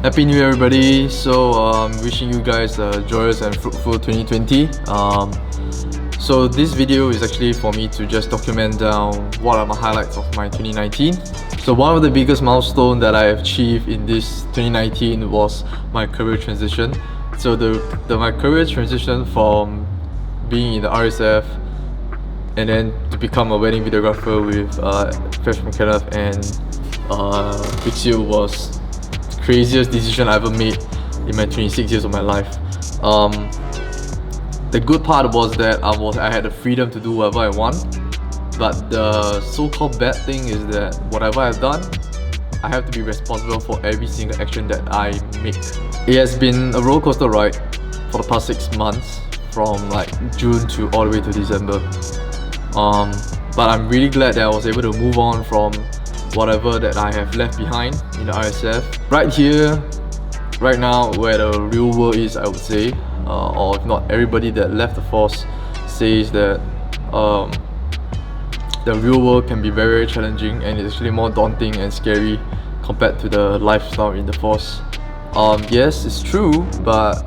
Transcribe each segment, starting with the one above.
Happy New Year, everybody! Wishing you guys a joyous and fruitful 2020. So this video is actually for me to just document down what are my highlights of my 2019. So one of the biggest milestones that I achieved in this 2019 was my career transition. So my career transition from being in the RSF and then to become a wedding videographer with Fresh from Kenneth and Pixio was craziest decision I ever made in my 26 years of my life. The good part was that I had the freedom to do whatever I want, but the so-called bad thing is that whatever I've done, I have to be responsible for every single action that I make. It has been a roller coaster ride for the past 6 months, from like June to all the way to December. But I'm really glad that I was able to move on from whatever that I have left behind in the RSF. Right here, right now, where the real world is, I would say, or if not, everybody that left the force says that the real world can be very, very challenging and it's actually more daunting and scary compared to the lifestyle in the force. Yes, it's true, but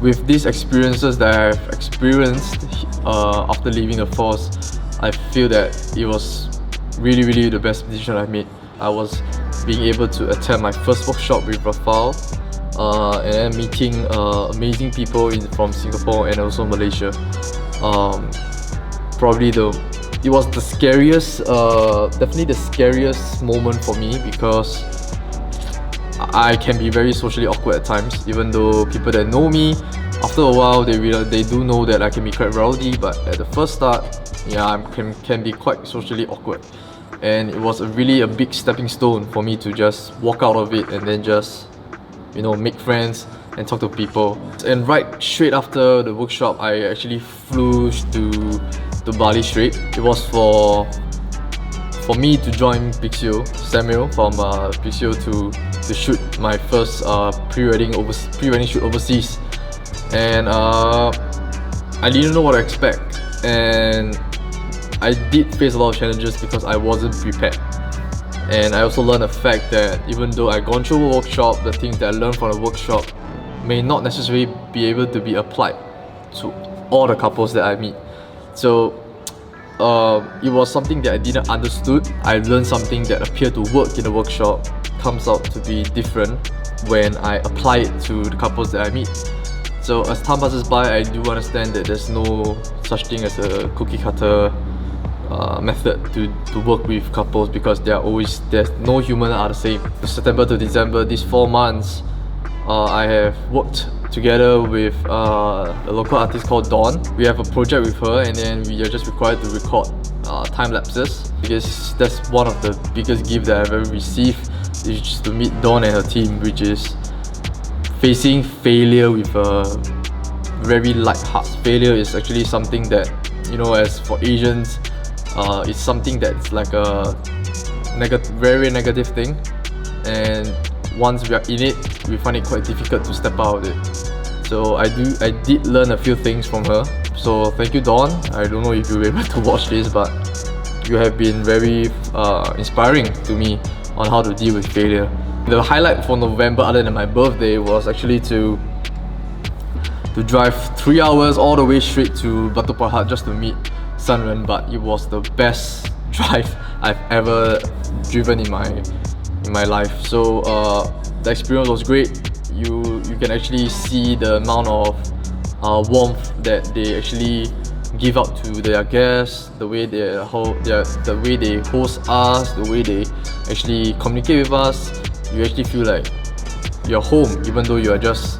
with these experiences that I've experienced after leaving the force, I feel that it was really the best decision I've made. I was being able to attend my first workshop with Rafal and then meeting amazing people from Singapore and also Malaysia. It was the scariest, definitely the scariest moment for me, because I can be very socially awkward at times, even though people that know me, after a while they do know that I can be quite rowdy, but at the first start, yeah, I can be quite socially awkward. And it was really a big stepping stone for me to just walk out of it and then just, make friends and talk to people. And right straight after the workshop, I actually flew to Bali straight. It was for me to join Pixio, Samuel from Pixio to shoot my first pre-wedding shoot overseas. And I didn't know what to expect, and I did face a lot of challenges because I wasn't prepared. And I also learned the fact that even though I gone through a workshop, the things that I learned from the workshop may not necessarily be able to be applied to all the couples that I meet. So it was something that I didn't understood. I learned something that appeared to work in the workshop comes out to be different when I apply it to the couples that I meet. So as time passes by, I do understand that there's no such thing as a cookie cutter method to work with couples, because there's no human are the same. September to December, these 4 months, I have worked together with a local artist called Dawn. We have a project with her, and then we are just required to record time lapses, because that's one of the biggest gifts that I've ever received, is just to meet Dawn and her team, which is facing failure with a very light heart. Failure is actually something that, as for Asians, it's something that's like a very negative thing, and once we are in it, we find it quite difficult to step out of it. So I did learn a few things from her. So thank you, Dawn. I don't know if you were able to watch this, but you have been very inspiring to me on how to deal with failure. The highlight for November, other than my birthday, was actually to drive 3 hours all the way straight to Batu Pahat just to meet Sunren. But it was the best drive I've ever driven in my life. So the experience was great. You can actually see the amount of warmth that they actually give out to their guests, the way they host us, the way they actually communicate with us. You actually feel like you're home, even though you are just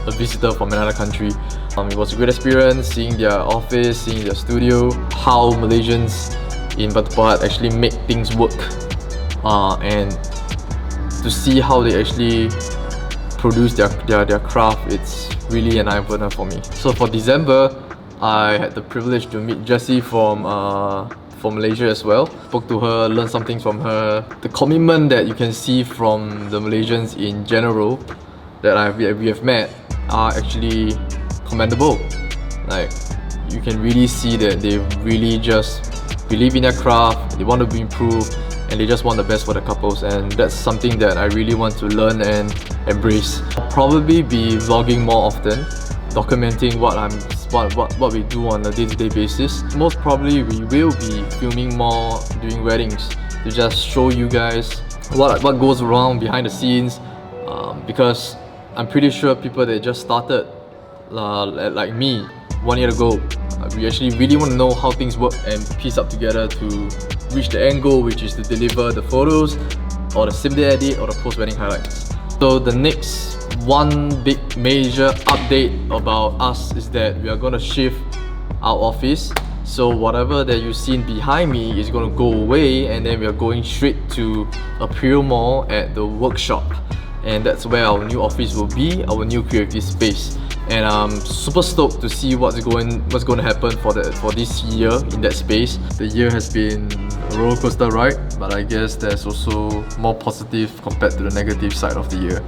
a visitor from another country. It was a great experience seeing their office, seeing their studio, how Malaysians in Batu Pahat actually make things work, and to see how they actually produce their craft. It's really an eye-opener for me. So for December, I had the privilege to meet Jessie from Malaysia as well. Spoke to her, learned something from her. The commitment that you can see from the Malaysians in general that we have met are actually commendable. Like, you can really see that they really just believe in their craft, they want to improve, and they just want the best for the couples, and that's something that I really want to learn and embrace. I'll probably be vlogging more often, documenting what we do on a day-to-day basis. Most probably we will be filming more during weddings to just show you guys what goes around behind the scenes, because I'm pretty sure people that just started like me 1 year ago, we actually really want to know how things work and piece up together to reach the end goal, which is to deliver the photos or the sim day edit or the post-wedding highlights. So the next one big major update about us is that we are going to shift our office. So whatever that you've seen behind me is going to go away, and then we are going straight to Imperial Mall at the workshop, and that's where our new office will be, our new creative space. And I'm super stoked to see what's going to happen for this year in that space. The year has been a roller coaster ride, but I guess there's also more positive compared to the negative side of the year.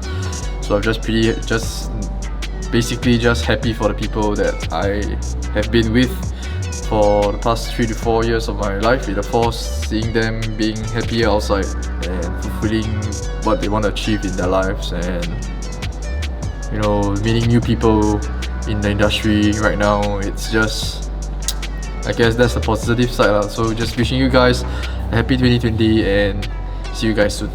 So I'm basically just happy for the people that I have been with for the past 3 to 4 years of my life, with the force, seeing them being happier outside and fulfilling what they want to achieve in their lives, and you know, meeting new people in the industry right now. It's just, I guess that's the positive side. So just wishing you guys a happy 2020 and see you guys soon.